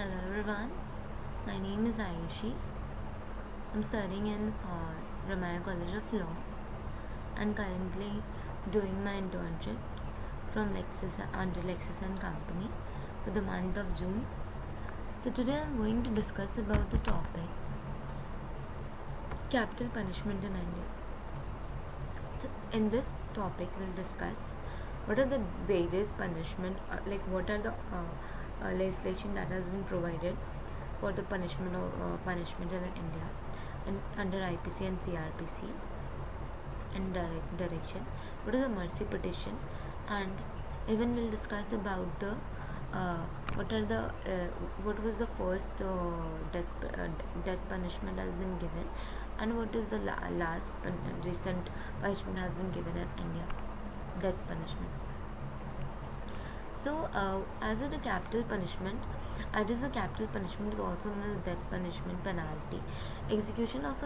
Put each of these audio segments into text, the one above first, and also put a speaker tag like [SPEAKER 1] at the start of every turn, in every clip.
[SPEAKER 1] Hello everyone, my name is Ayushi. I'm studying in Ramaya College of Law and currently doing my internship from Lexis under Lexis and Company for the month of June. So today I'm going to discuss about the topic capital punishment in India. So in this topic we'll discuss what are the various punishment like what are the legislation that has been provided for the punishment in India and under IPC and CRPCs and direction. What is a mercy petition, and even we'll discuss about the uh, what was the first death punishment has been given, and what is the recent punishment has been given in India, death punishment. So, as in a capital punishment, as a capital punishment is also known as death punishment penalty. Execution of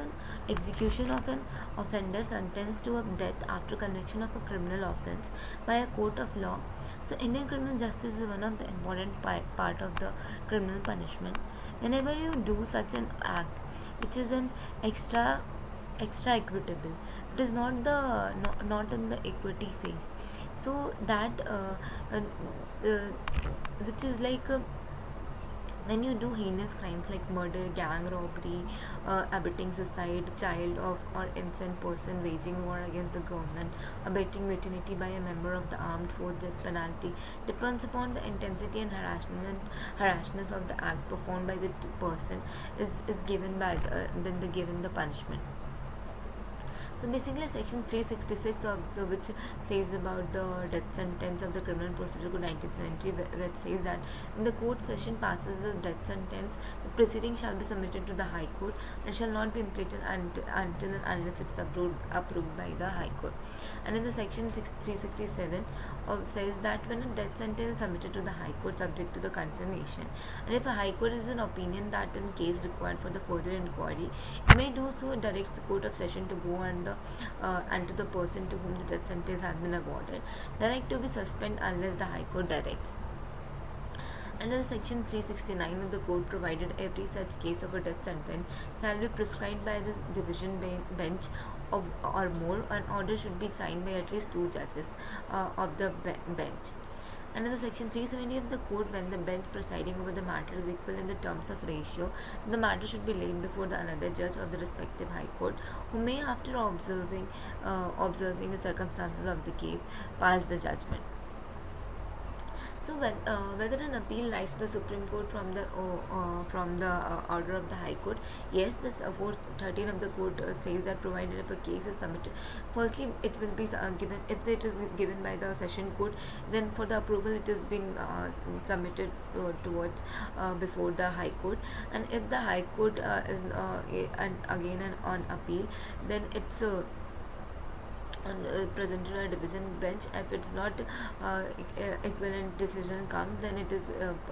[SPEAKER 1] an offender sentenced to a death after conviction of a criminal offence by a court of law. So, Indian criminal justice is one of the important part of the criminal punishment. Whenever you do such an act, which is an extra equitable, it is not in the equity phase, so that uh, which is like when you do heinous crimes like murder, gang robbery, abetting suicide, child of or innocent person, waging war against the government, abetting mutiny by a member of the armed force, death penalty depends upon the intensity and harshness of the act performed by the person is given by then the given the punishment. So basically, Section 366 of the which says about the death sentence of the Criminal Procedure Code 1970, which says that when the court session passes the death sentence, the proceeding shall be submitted to the High Court and shall not be implemented until and unless it is approved by the High Court. And in the Section 367 says that when a death sentence is submitted to the High Court subject to the confirmation, and if a High Court is an opinion that in case required for the further inquiry, it may do so directs the Court of Session to go and to the person to whom the death sentence has been awarded, direct to be suspended unless the High Court directs. Under Section 369 of the Code provided, every such case of a death sentence shall be prescribed by the division bench or more. An order should be signed by at least two judges of the bench. Under the Section 370 of the Code, when the bench presiding over the matter is equal in the terms of ratio, the matter should be laid before the another judge of the respective High Court, who may, after observing the circumstances of the case, pass the judgment. So whether an appeal lies to the Supreme Court from the order of the High Court, yes, this 413 of the Court says that provided if a case is submitted, firstly it will be given if it is given by the Session Court, then for the approval it is being submitted towards before the High Court, and if the High Court is and again on appeal, then it's presented a division bench. If it's not equivalent decision comes, then it is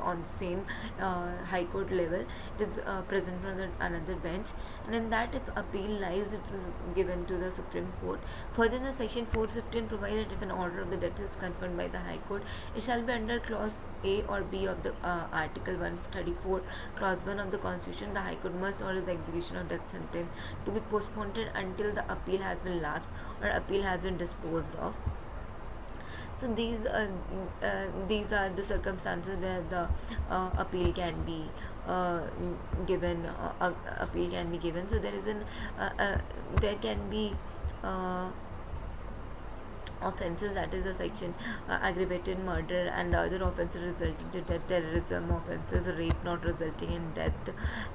[SPEAKER 1] on same High Court level, it is presented on another bench, and in that if appeal lies, it is given to the Supreme Court. Further, in the Section 415 provided if an order of the death is confirmed by the High Court, it shall be under clause A or B of the Article 134, Clause 1 of the Constitution. The High Court must order the execution of death sentence to be postponed until the appeal has been lapsed or appeal has been disposed of. So these are the circumstances where the appeal can be given. Appeal can be given. So there can be uh, offences, that is a section aggravated murder and the other offences resulting to death, terrorism offences, rape not resulting in death,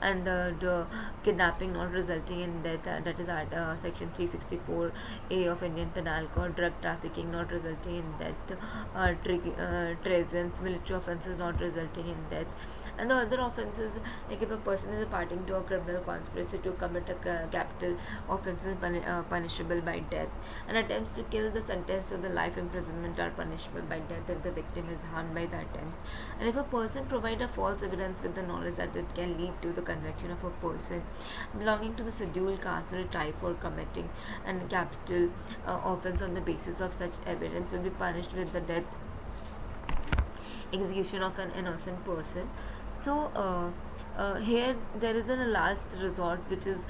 [SPEAKER 1] and the kidnapping not resulting in death, that is at section 364A of Indian Penal Code, drug trafficking not resulting in death, treasons, military offences not resulting in death, and the other offences like if a person is parting to a criminal conspiracy to commit a capital offence is punishable by death, and attempts to kill, the sentence to the life imprisonment are punishable by death if the victim is harmed by the attempt, and if a person provide a false evidence with the knowledge that it can lead to the conviction of a person belonging to the scheduled caste or tribe for committing an capital offence on the basis of such evidence will be punished with the death execution of an innocent person. So here there is a last resort, which is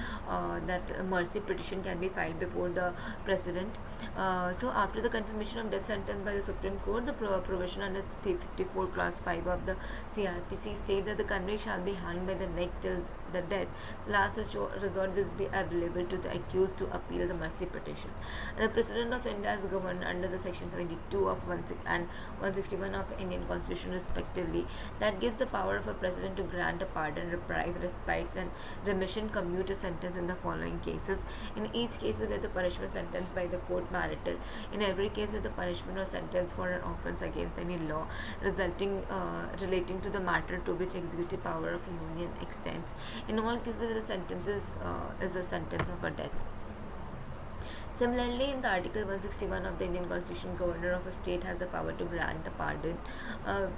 [SPEAKER 1] that a mercy petition can be filed before the president. So after the confirmation of death sentence by the Supreme Court, the provision under 354 class 5 of the CRPC states that the convict shall be hanged by the neck till the death. Last resort will be available to the accused to appeal the mercy petition. The President of India is governed under the Section 72 of 161 of Indian Constitution respectively, that gives the power of a president to grant a pardon, reprise, respites and remission, commute a sentence in the following cases. In each case where the punishment sentenced by the court marital, in every case where the punishment or sentence for an offence against any law resulting relating to the matter to which executive power of union extends. In all cases where the sentence is a sentence of a death. Similarly, in the Article 161 of the Indian Constitution, Governor of a state has the power to grant a pardon,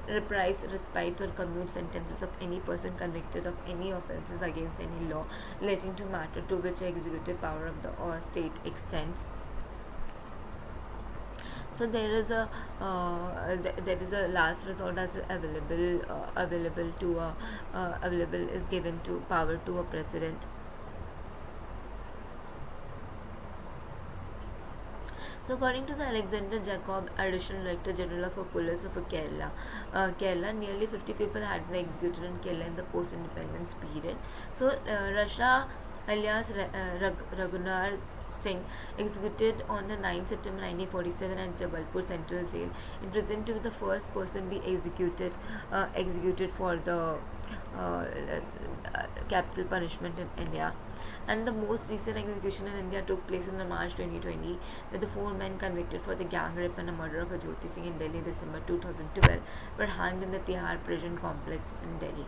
[SPEAKER 1] reprise, respite, or commute sentences of any person convicted of any offences against any law relating to matter to which the executive power of the state extends. So there is a last resort as available is given to power to a president. So according to the Alexander Jacob, Additional Director General of Police of Kerala, nearly 50 people had been executed in Kerala in the post-independence period. So Rasha alias Raghunar Singh, executed on the 9th September 1947 at Jabalpur Central Jail, in prison to be the first person be executed for the capital punishment in India. And the most recent execution in India took place in March 2020, where the 4 men convicted for the gang rape and the murder of Jyoti Singh in Delhi in December 2012 were hanged in the Tihar prison complex in Delhi.